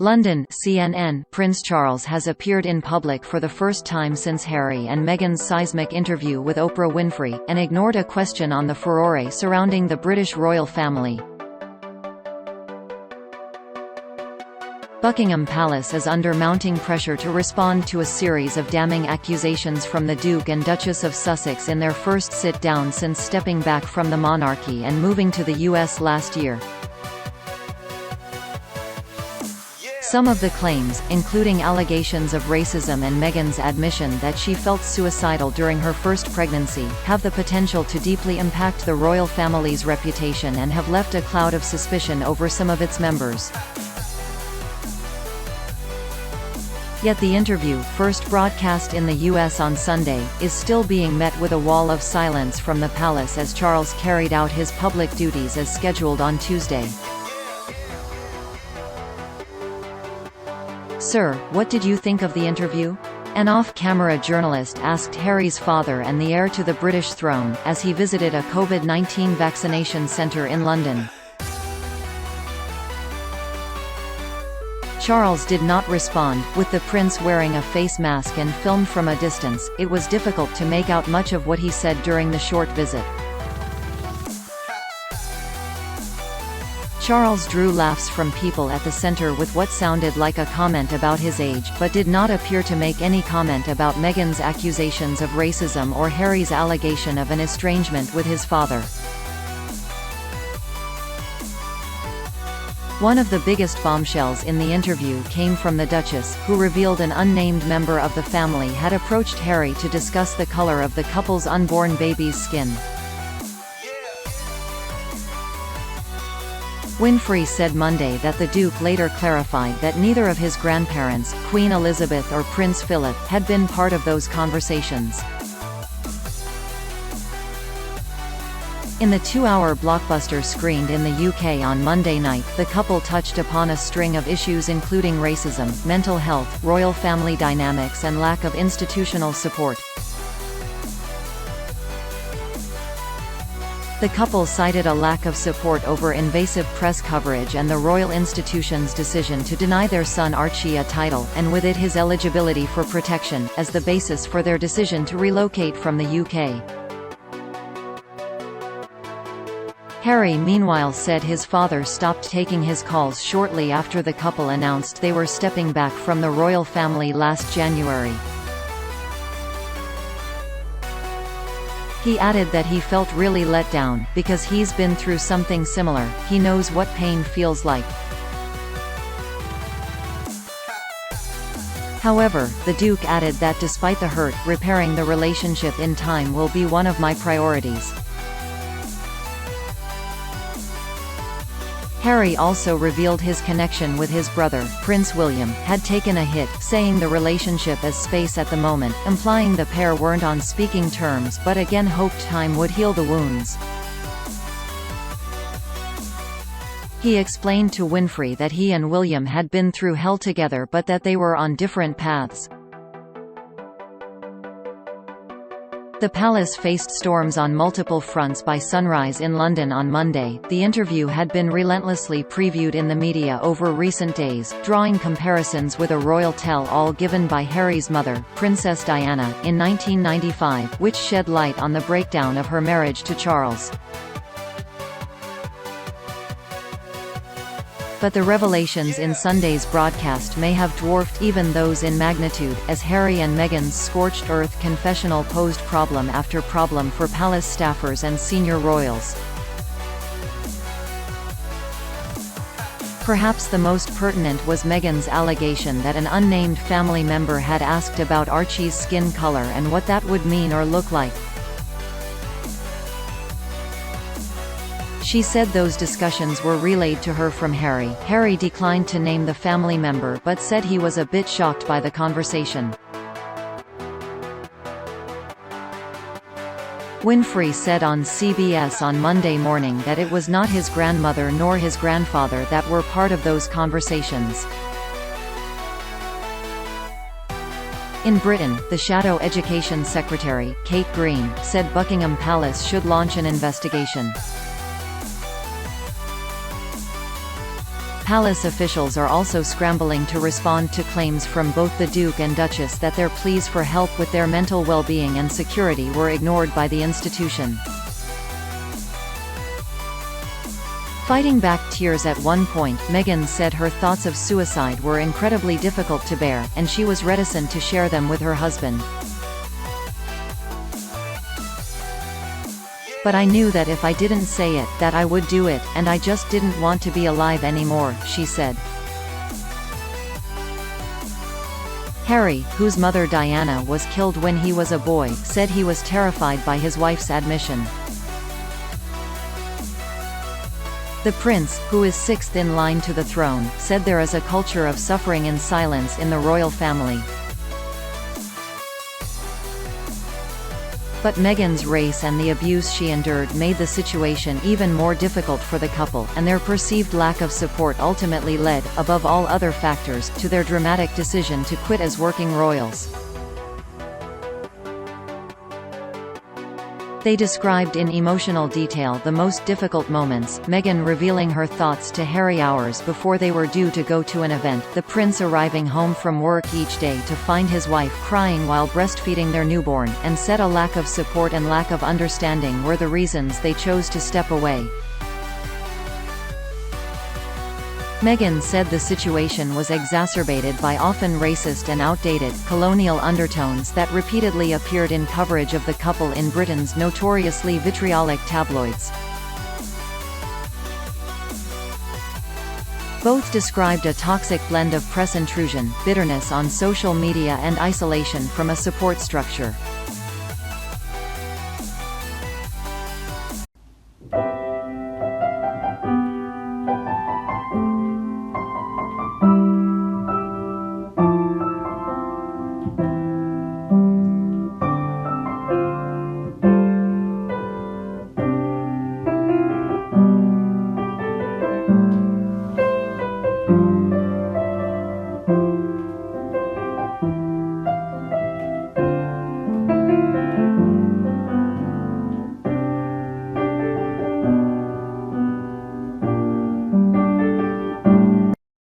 London, CNN. Prince Charles has appeared in public for the first time since Harry and Meghan's seismic interview with Oprah Winfrey, and ignored a question on the furore surrounding the British royal family. Buckingham Palace is under mounting pressure to respond to a series of damning accusations from the Duke and Duchess of Sussex in their first sit-down since stepping back from the monarchy and moving to the US last year. Some of the claims, including allegations of racism and Meghan's admission that she felt suicidal during her first pregnancy, have the potential to deeply impact the royal family's reputation and have left a cloud of suspicion over some of its members. Yet the interview, first broadcast in the US on Sunday, is still being met with a wall of silence from the palace as Charles carried out his public duties as scheduled on Tuesday. "Sir, what did you think of the interview?" an off-camera journalist asked Harry's father and the heir to the British throne, as he visited a COVID-19 vaccination centre in London. Charles did not respond, with the prince wearing a face mask and filmed from a distance. It was difficult to make out much of what he said during the short visit. Charles drew laughs from people at the center with what sounded like a comment about his age, but did not appear to make any comment about Meghan's accusations of racism or Harry's allegation of an estrangement with his father. One of the biggest bombshells in the interview came from the Duchess, who revealed an unnamed member of the family had approached Harry to discuss the color of the couple's unborn baby's skin. Winfrey said Monday that the Duke later clarified that neither of his grandparents, Queen Elizabeth or Prince Philip, had been part of those conversations. In the two-hour blockbuster screened in the UK on Monday night, the couple touched upon a string of issues including racism, mental health, royal family dynamics and lack of institutional support. The couple cited a lack of support over invasive press coverage and the royal institution's decision to deny their son Archie a title, and with it his eligibility for protection, as the basis for their decision to relocate from the UK. Harry meanwhile said his father stopped taking his calls shortly after the couple announced they were stepping back from the royal family last January. He added that he felt really let down, because he's been through something similar. He knows what pain feels like. However, the Duke added that despite the hurt, repairing the relationship in time will be one of my priorities. Harry also revealed his connection with his brother, Prince William, had taken a hit, saying the relationship is space at the moment, implying the pair weren't on speaking terms but again hoped time would heal the wounds. He explained to Winfrey that he and William had been through hell together but that they were on different paths. The palace faced storms on multiple fronts by sunrise in London on Monday. The interview had been relentlessly previewed in the media over recent days, drawing comparisons with a royal tell-all given by Harry's mother, Princess Diana, in 1995, which shed light on the breakdown of her marriage to Charles. But the revelations in Sunday's broadcast may have dwarfed even those in magnitude, as Harry and Meghan's scorched earth confessional posed problem after problem for palace staffers and senior royals. Perhaps the most pertinent was Meghan's allegation that an unnamed family member had asked about Archie's skin color and what that would mean or look like. She said those discussions were relayed to her from Harry. Harry declined to name the family member but said he was a bit shocked by the conversation. Winfrey said on CBS on Monday morning that it was not his grandmother nor his grandfather that were part of those conversations. In Britain, the Shadow Education Secretary, Kate Green, said Buckingham Palace should launch an investigation. Palace officials are also scrambling to respond to claims from both the Duke and Duchess that their pleas for help with their mental well-being and security were ignored by the institution. Fighting back tears at one point, Meghan said her thoughts of suicide were incredibly difficult to bear, and she was reticent to share them with her husband. "But I knew that if I didn't say it, that I would do it, and I just didn't want to be alive anymore," she said. Harry, whose mother Diana was killed when he was a boy, said he was terrified by his wife's admission. The prince, who is sixth in line to the throne, said there is a culture of suffering in silence in the royal family. But Meghan's race and the abuse she endured made the situation even more difficult for the couple, and their perceived lack of support ultimately led, above all other factors, to their dramatic decision to quit as working royals. They described in emotional detail the most difficult moments, Meghan revealing her thoughts to Harry hours before they were due to go to an event, the prince arriving home from work each day to find his wife crying while breastfeeding their newborn, and said a lack of support and lack of understanding were the reasons they chose to step away. Meghan said the situation was exacerbated by often racist and outdated, colonial undertones that repeatedly appeared in coverage of the couple in Britain's notoriously vitriolic tabloids. Both described a toxic blend of press intrusion, bitterness on social media and isolation from a support structure.